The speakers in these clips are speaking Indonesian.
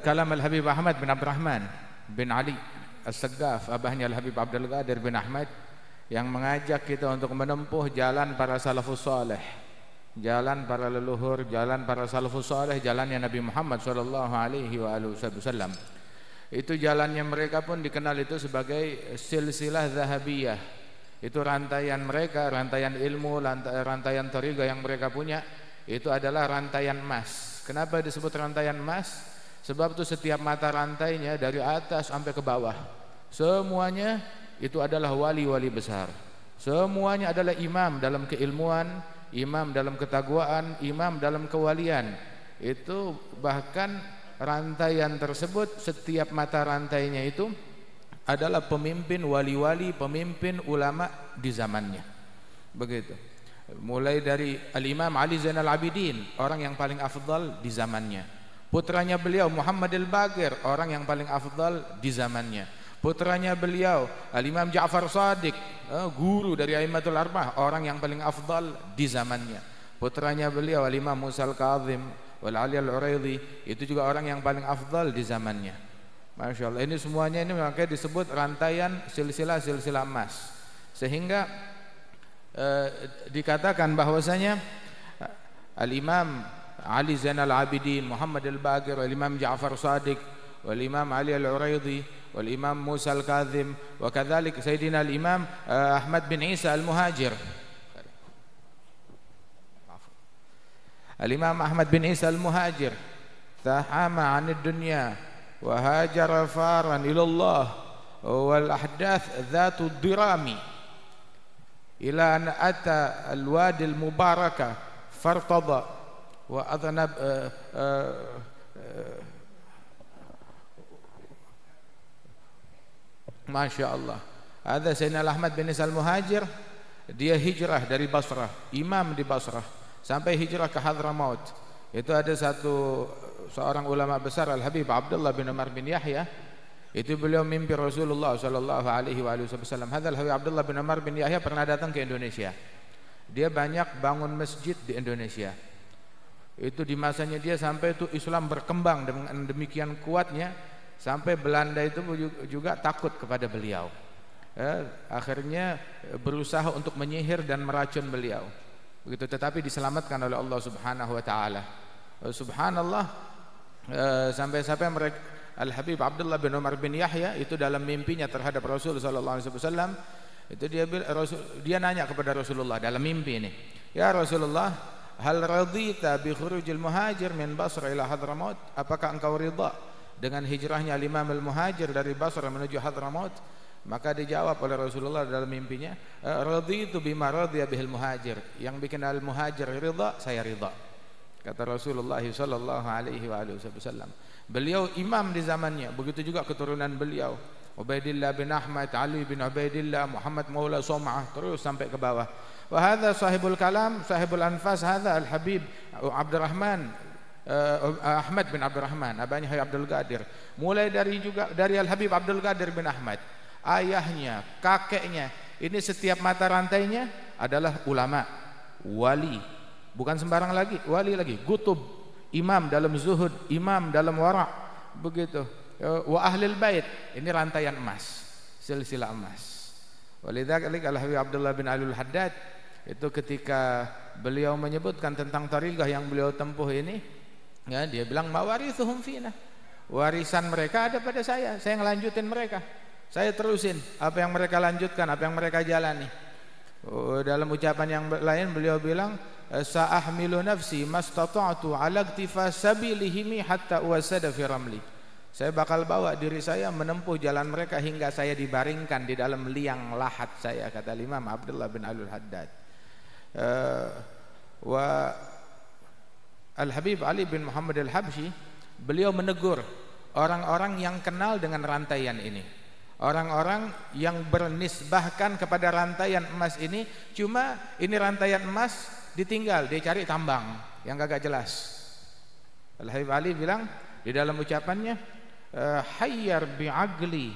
kalam Al-Habib Ahmad bin Abdurrahman bin Ali As-Saggaf, abahnya Al-Habib Abdul Qadir bin Ahmad, yang mengajak kita untuk menempuh jalan para salafus saleh, jalan para leluhur, jalan para salafus saleh, jalannya Nabi Muhammad sallallahu alaihi wasallam. Itu jalannya mereka pun dikenal itu sebagai silsilah zahabiyah. Itu rantaian mereka, rantaian ilmu, rantaian thariqah yang mereka punya, itu adalah rantaian emas. Kenapa disebut rantaian emas? Sebab itu setiap mata rantainya dari atas sampai ke bawah, semuanya itu adalah wali-wali besar. Semuanya adalah imam dalam keilmuan, imam dalam ketakwaan, imam dalam kewalian. Itu bahkan rantaian tersebut, setiap mata rantainya itu adalah pemimpin wali-wali, pemimpin ulama di zamannya. Begitu. Mulai dari Al-Imam Ali Zainal Abidin, orang yang paling afdal di zamannya. Putranya beliau Muhammad Al-Baqir, orang yang paling afdal di zamannya. Putranya beliau Al-Imam Ja'far Shadiq, guru dari A'immatul Arba'ah, orang yang paling afdal di zamannya. Putranya beliau Al-Imam Musa Al-Kazim wal Ali Al-Uraidhi, itu juga orang yang paling afdal di zamannya. Masya Allah, ini semuanya ini makanya disebut rantaian silsilah emas. Sehingga dikatakan bahwasanya Al-Imam Ali Zainal Abidin, Muhammad Al-Baqir, Al-Imam Ja'far Shadiq, Wal-Imam Ali Al-Uraidhi, Wal-Imam Musa Al-Kazim, wa kadzalik Sayyidina Al-Imam Ahmad bin Isa Al-Muhajir. Al-Imam Ahmad bin Isa Al-Muhajir tahama 'anid dunya wa hajara faran ila Allah wal ahdath dhatu dirami ila an ata al-wadi al-mubaraka fartada wa adnab Masya Allah. Ada Sayyidina Ahmad bin Isa Al-Muhajir, dia hijrah dari Basrah, imam di Basrah, sampai hijrah ke Hadramaut. Itu ada seorang ulama besar, Al-Habib Abdullah bin Umar bin Yahya. Itu beliau mimpi Rasulullah sallallahu alaihi wasallam. Hadzal Habib Abdullah bin Umar bin Yahya pernah datang ke Indonesia. Dia banyak bangun masjid di Indonesia. Itu di masanya dia sampai itu Islam berkembang dengan demikian kuatnya sampai Belanda itu juga takut kepada beliau. Akhirnya berusaha untuk menyihir dan meracun beliau. Begitu, tetapi diselamatkan oleh Allah Subhanahu wa taala. Subhanallah, sampai mereka Al-Habib Abdullah bin Umar bin Yahya itu dalam mimpinya terhadap Rasul sallallahu alaihi wasallam, itu dia nanya kepada Rasulullah dalam mimpi ini, "Ya Rasulullah, hal radita bi khurujil muhajir min Basra ila Hadramaut?" Apakah engkau ridha dengan hijrahnya Imam Al-Muhajir dari Basra menuju Hadramaut? Maka dijawab oleh Rasulullah dalam mimpinya, "Raditu bima radiya bihil muhajir." Yang bikin Al-Muhajir ridha, saya ridha. Kata Rasulullah sallallahu alaihi wasallam. Beliau imam di zamannya, begitu juga keturunan beliau, Ubaidillah bin Ahmad, Ali bin Ubaidillah, Muhammad Maula Som'ah, terus sampai ke bawah. Wa hadza sahibul kalam, sahibul anfas, hadza Al-Habib Abdurrahman Ahmad bin Abdurrahman, abahnya Abdul Qadir. Mulai dari Al-Habib Abdul Qadir bin Ahmad, ayahnya, kakeknya, ini setiap mata rantainya adalah ulama, wali. Bukan sembarang lagi, wali lagi, kutub, imam dalam zuhud, imam dalam wara', begitu. Wa ahlil bait, ini rantaian emas, silsilah emas. Walidzalika Al-Habib Abdullah bin Alul Haddad itu ketika beliau menyebutkan tentang tariqah yang beliau tempuh ini, ya, dia bilang mawarithuhum fina. Warisan mereka ada pada saya ngelanjutin mereka. Saya terusin apa yang mereka lanjutkan, apa yang mereka jalani. Dalam ucapan yang lain beliau bilang, sa'ahmilu nafsi mastata'tu ala iktifa sabilihimi hatta uwasada fi ramli. Saya bakal bawa diri saya menempuh jalan mereka hingga saya dibaringkan di dalam liang lahat saya, kata Imam Abdullah bin Alul Haddad. Wa Al-Habib Ali bin Muhammad Al-Habsyi, beliau menegur orang-orang yang kenal dengan rantaian ini, orang-orang yang bernisbahkan kepada rantaian emas ini, cuma ini rantaian emas ditinggal, dia cari tambang yang gagak jelas. Al-Habib Ali bilang di dalam ucapannya, hayyar bi'agli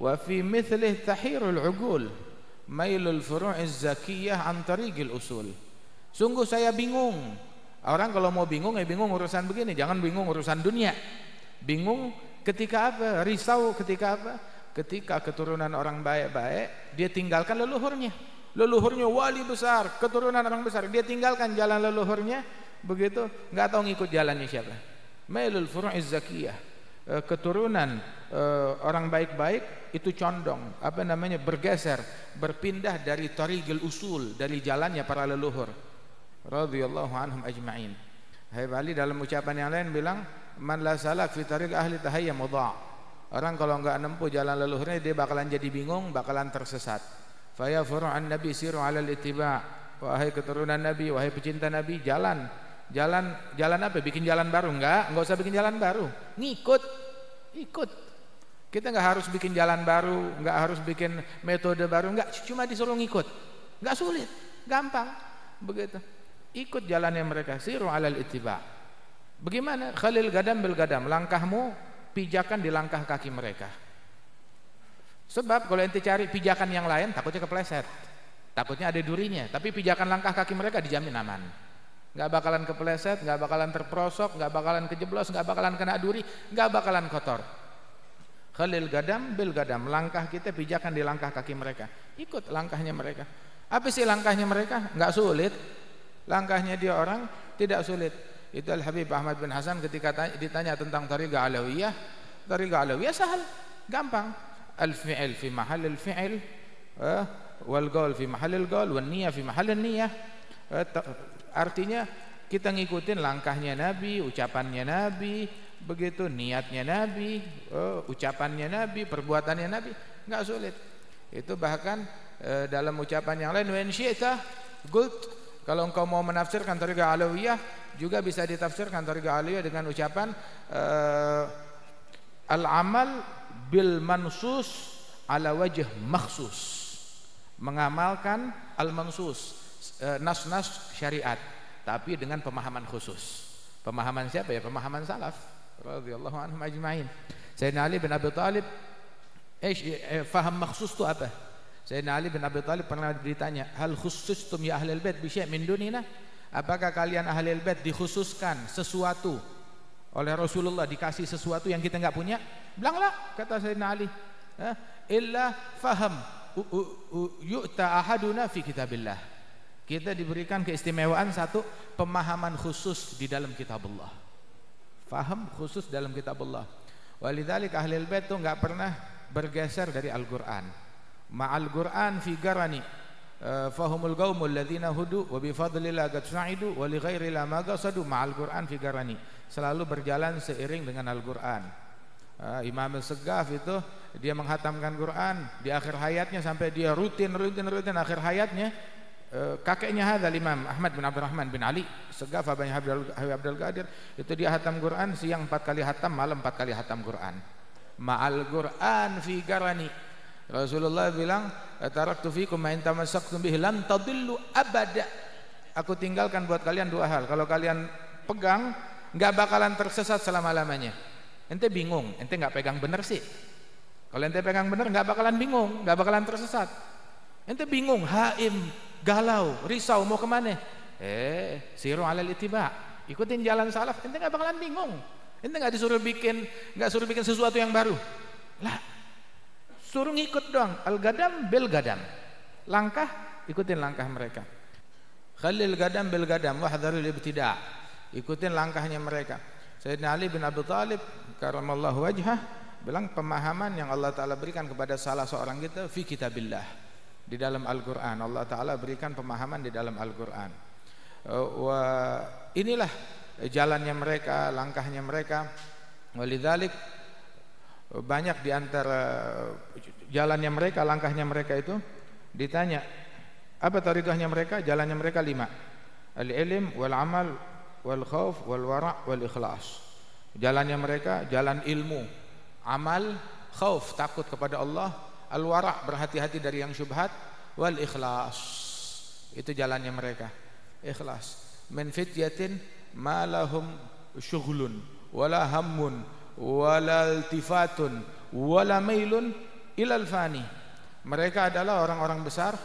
wa fi mithlih tahirul ugul mailul furu'iz zakiyah an tariqil usul. Sungguh saya bingung. Orang kalau mau bingung, ya bingung urusan begini, jangan bingung urusan dunia. Bingung ketika apa? Risau ketika apa? Ketika keturunan orang baik-baik dia tinggalkan leluhurnya. Leluhurnya wali besar, keturunan orang besar, dia tinggalkan jalan leluhurnya, begitu nggak tahu ngikut jalannya siapa. Mailul furu'iz zakiyah, keturunan orang baik-baik itu condong bergeser, berpindah dari tariqil usul, dari jalannya para leluhur radhiyallahu anhum ajma'in. Habib Ali dalam ucapan yang lain bilang, man la salak fi tariq ahli tahayya mudha'. Orang kalau enggak nempuh jalan leluhurnya dia bakalan jadi bingung, bakalan tersesat. Fa ya furu'an nabi siru 'alal ittiba'. Wahai keturunan Nabi, wahai pecinta Nabi, jalan apa? Bikin jalan baru? Enggak usah bikin jalan baru. Ikut. Kita enggak harus bikin jalan baru, enggak harus bikin metode baru, enggak, cuma disuruh ngikut. Enggak sulit, gampang. Begitu. Ikut jalannya mereka, siru 'alal ittiba'. Bagaimana? Khalil gadam bil gadam, langkahmu pijakan di langkah kaki mereka. Sebab kalau ente cari pijakan yang lain takutnya kepleset, takutnya ada durinya. Tapi pijakan langkah kaki mereka dijamin aman, nggak bakalan kepleset, nggak bakalan terprosok, nggak bakalan kejeblos, nggak bakalan kena duri, nggak bakalan kotor. Khalil gadam bil gadam, langkah kita pijakan di langkah kaki mereka. Ikut langkahnya mereka. Apa sih langkahnya mereka? Nggak sulit. Langkahnya dia orang tidak sulit. Itu Al-Habib Ahmad bin Hasan ketika ditanya tentang tariqah alawiyah. Tariqah alawiyah sahal, gampang. Al-fi'il fi mahal al-fi'il, wal qaul fi mahal al-qaul, wan niyah fi mahal an-niyah. Artinya kita ngikutin langkahnya Nabi, ucapannya Nabi, begitu niatnya Nabi, ucapannya Nabi, perbuatannya Nabi, enggak sulit. Itu bahkan dalam ucapan yang lain, wa in syi'ta qult, kalau engkau mau menafsirkan tariqah alawiyah juga bisa ditafsirkan tariqah alawiyah dengan ucapan al-amal bil mansus ala wajh makhsus, mengamalkan al-mansus, nas-nas syariat, tapi dengan pemahaman khusus. Pemahaman siapa ya? Pemahaman salaf radhiyallahu anhum ajma'in. Sayyidina Ali bin Abi Thalib faham makhsus itu apa? Sayyidina Ali bin Abi Thalib pernah ditanya, hal khusustum ya ahlul bait bi syai' min dunina? Apakah kalian ahlul bait dikhususkan sesuatu oleh Rasulullah, dikasih sesuatu yang kita enggak punya? Bilanglah, kata Sayyidina Ali, illa faham yu'ta ahaduna fi kitabillah. Kita diberikan keistimewaan satu, pemahaman khusus di dalam kitabullah. Faham khusus dalam kitabullah. Walidzalika ahlul bait itu enggak pernah bergeser dari Al-Qur'an. Ma'al Qur'an fi garani fahumul qaumul ladzina hudu wa bi fadlillah qad sa'idu wa li ghairil ma qasadu ma'al Qur'an fi garani. Selalu berjalan seiring dengan Al-Qur'an. Imam Al-Saggaf itu dia menghatamkan Quran di akhir hayatnya sampai dia rutin akhir hayatnya. Kakeknya hadzal Imam Ahmad bin Abdurrahman bin Ali Saggaf bin Habib Abdul Qadir itu dia hatam Quran, siang 4 kali hatam, malam 4 kali hatam Quran. Ma'al Quran fi garani. Rasulullah bilang, taraktu fikum ma in tamassaktum bihi lan tadillu abada. Aku tinggalkan buat kalian 2 hal, kalau kalian pegang enggak bakalan tersesat selama-lamanya. Ente bingung, ente nggak pegang bener sih. Kalau ente pegang bener nggak bakalan bingung, nggak bakalan tersesat. Ente bingung, haim, galau, risau mau kemana? Siru 'alal ittiba', ikutin jalan salaf, ente nggak bakalan bingung. Ente nggak suruh bikin sesuatu yang baru. Lah, suruh ngikut doang. Al-gadam bil gadam, langkah ikutin langkah mereka. Khalil gadam bil gadam, wahdharul ibtida', ikutin langkahnya mereka. Sayyidina Ali bin Abi Thalib karamallahu wajhah bilang pemahaman yang Allah Ta'ala berikan kepada salah seorang kita fi kitabillah, di dalam Al-Quran. Allah Ta'ala berikan pemahaman di dalam Al-Quran. Inilah jalannya mereka, langkahnya mereka. Walidzalik banyak di antara jalannya mereka, langkahnya mereka itu ditanya apa tariqahnya mereka? Jalannya mereka 5: al-ilm wal amal wal khauf wal wara' wal ikhlas. Jalannya mereka jalan ilmu, amal, khauf takut kepada Allah, al wara' berhati-hati dari yang syubhat, wal ikhlas. Itu jalannya mereka, ikhlas. Min fityatin ma lahum syughlun wala hammun wala iltifatun wala mailun ilal fani. Mereka adalah orang-orang besar,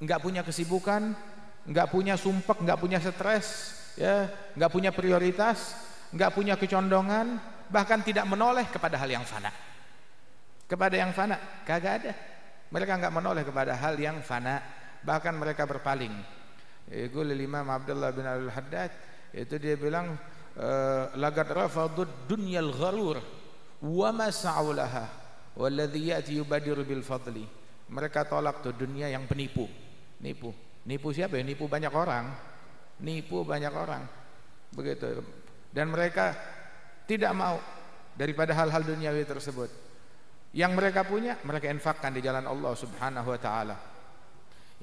enggak punya kesibukan, enggak punya sumpek, enggak punya stres, ya, enggak punya prioritas, enggak punya kecondongan, bahkan tidak menoleh kepada hal yang fana. Kepada yang fana kagak ada. Mereka enggak menoleh kepada hal yang fana, bahkan mereka berpaling. Yaqul Imam Abdullah bin Al-Haddad, itu dia bilang laqad rafadud dunyal gharur wa ma sa'ulaha walladhi ya'ti yubadiru bil fadli. Mereka tolak tuh dunia yang penipu. Nipu siapa ya? Nipu banyak orang. Begitu. Dan mereka tidak mau daripada hal-hal duniawi tersebut. Yang mereka punya, mereka infakkan di jalan Allah Subhanahu wa taala.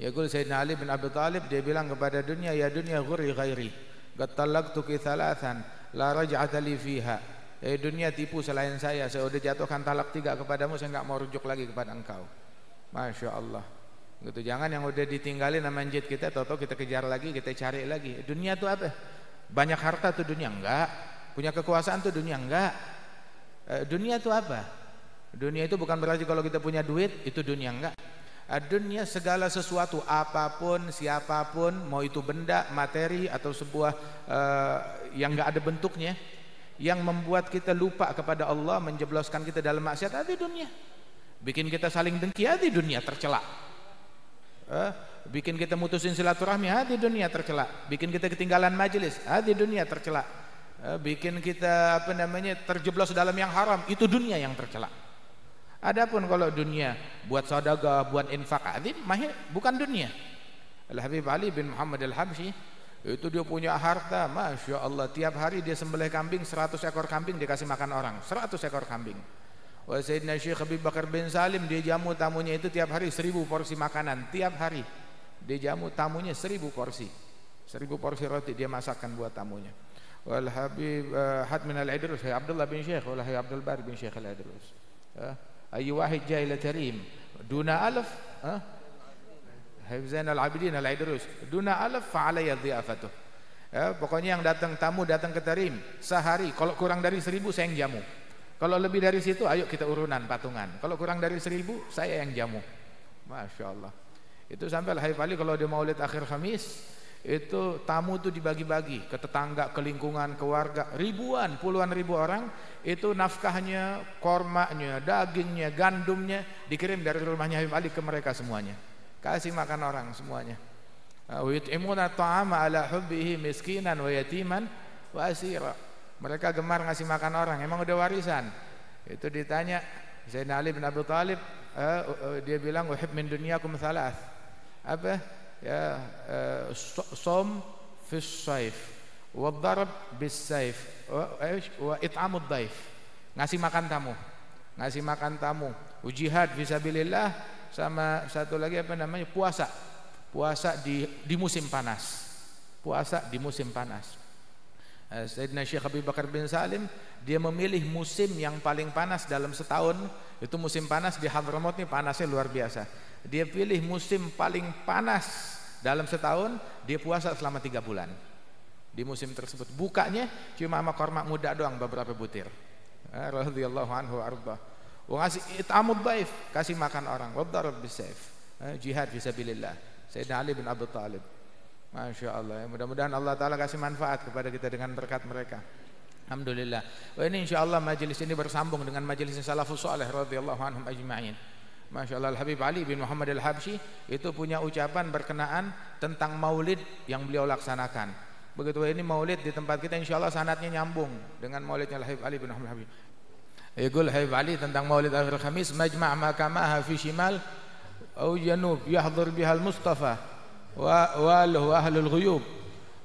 Yaqul Sayyidina Ali bin Abi Thalib, dia bilang kepada dunia, ya dunya ghurri ghairi, qad talaqtuki thalathan la raj'ata li fiha. Dunia tipu selain saya udah jatuhkan talak 3 kepadamu, saya enggak mau rujuk lagi kepada engkau. Masya Allah. Gitu. Jangan yang udah ditinggalin sama anjit kita, tahu-tahu kita kejar lagi, kita cari lagi. Dunia itu apa? Banyak harta tuh dunia enggak, punya kekuasaan tuh dunia enggak. Dunia itu apa? Dunia itu bukan berarti kalau kita punya duit itu dunia, enggak. Dunia segala sesuatu, apapun, siapapun, mau itu benda, materi atau sebuah yang enggak ada bentuknya, yang membuat kita lupa kepada Allah, menjebloskan kita dalam maksiat, ada dunia. Bikin kita saling dengki, ada dunia tercela. Bikin kita mutusin silaturahmi, ada dunia tercela. Bikin kita ketinggalan majelis, ada dunia tercela. Bikin kita terjeblos dalam yang haram, itu dunia yang tercela. Adapun kalau dunia buat sedekah, buat infak, bukan dunia. Al-Habib Ali bin Muhammad Al-Habsyi itu dia punya harta, Masya Allah, tiap hari dia sembelih kambing, 100 ekor kambing dikasih makan orang, 100 ekor kambing. Sayyidina Syekh Habib Bakar bin Salim, dia jamu tamunya itu tiap hari 1000 porsi makanan, tiap hari dia jamu tamunya 1000 porsi, 1000 porsi roti dia masakkan buat tamunya. Wal Habib Hatmin Al-Idrus, Abdullah bin Syekh, wal Abdul Bar bin Syekh Al-Idrus. Ayu wahid jai ila tarim duna alaf, Habib Zainal Abidin Al-Idrus, duna alaf fa alayya dhiyafatuh. Pokoknya yang datang tamu datang ke tarim sehari, kalau kurang dari 1000 saya yang jamu. Kalau lebih dari situ, ayo kita urunan patungan. Kalau kurang dari 1000, saya yang jamu. Masya Allah. Itu sampai Habib Ali kalau dia maulid akhir Khamis, itu tamu itu dibagi-bagi ke tetangga, ke lingkungan, ke warga, ribuan, puluhan ribu orang. Itu nafkahnya, kormanya, dagingnya, gandumnya dikirim dari rumahnya Habib Ali ke mereka semuanya. Kasih makan orang semuanya. Wa yut'imuna ta'ama ala hubbihi miskinan wa yatiman wa asira. Mereka gemar ngasih makan orang, emang udah warisan. Itu ditanya Sayyidina Ali bin Abi Thalib, dia bilang uhib min dunyakum thalath. Apa? Ya, som fis saif, wa darab bis saif, wa it'amud dhaif. Ngasih makan tamu, jihad fisabilillah, sama satu lagi puasa. Puasa di musim panas. Sayyidina Syekh Habib Bakar bin Salim, dia memilih musim yang paling panas dalam setahun. Itu musim panas di Hadramaut ini panasnya luar biasa. Dia pilih musim paling panas dalam setahun, dia puasa selama 3 bulan. Di musim tersebut bukanya cuma sama korma muda doang beberapa butir. Radhiyallahu anhu arba. Wa ngasih it'amud dhaif, kasih makan orang, wa darab bisayf, jihad fisabilillah. Sayyidina Ali bin Abi Thalib. Masya Allah, ya. Mudah-mudahan Allah Ta'ala kasih manfaat kepada kita dengan berkat mereka. Alhamdulillah. Wah, ini insya Allah majelis ini bersambung dengan majelis salafus salih radhiyallahu anhum ajma'in. Masya Allah, Habib Ali bin Muhammad Al-Habsyi itu punya ucapan berkenaan tentang maulid yang beliau laksanakan. Begitu ini maulid di tempat kita, insya Allah sanadnya nyambung dengan maulidnya Habib Ali bin Muhammad Al-Habsyi. Yaqul Habib Ali tentang maulid akhir Khamis, majma' makamaha fi shimal au janub yahdhur bihal Mustafa wa ahlul ghuyub.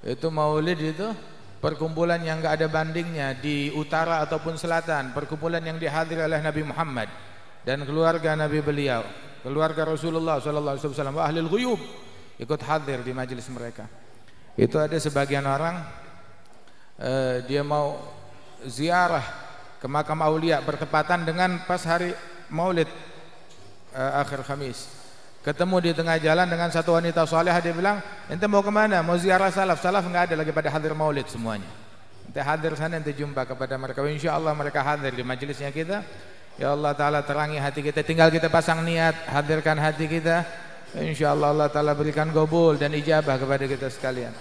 Itu maulid itu perkumpulan yang enggak ada bandingnya di utara ataupun selatan, perkumpulan yang dihadiri oleh Nabi Muhammad dan keluarga Nabi beliau, keluarga Rasulullah sallallahu alaihi wasallam, wa ahlul ghuyub ikut hadir di majelis mereka. Itu ada sebagian orang dia mau ziarah ke makam aulia bertepatan dengan pas hari maulid akhir Khamis. Ketemu di tengah jalan dengan satu wanita salihah, dia bilang, "Ente mau kemana? Mau ziarah salaf." Salaf enggak ada lagi pada hadir maulid semuanya. Ente hadir sana, ente jumpa kepada mereka. Insyaallah mereka hadir di majelisnya kita. Ya Allah Ta'ala terangi hati kita, tinggal kita pasang niat, hadirkan hati kita. Insyaallah Allah Ta'ala berikan qabul dan ijabah kepada kita sekalian.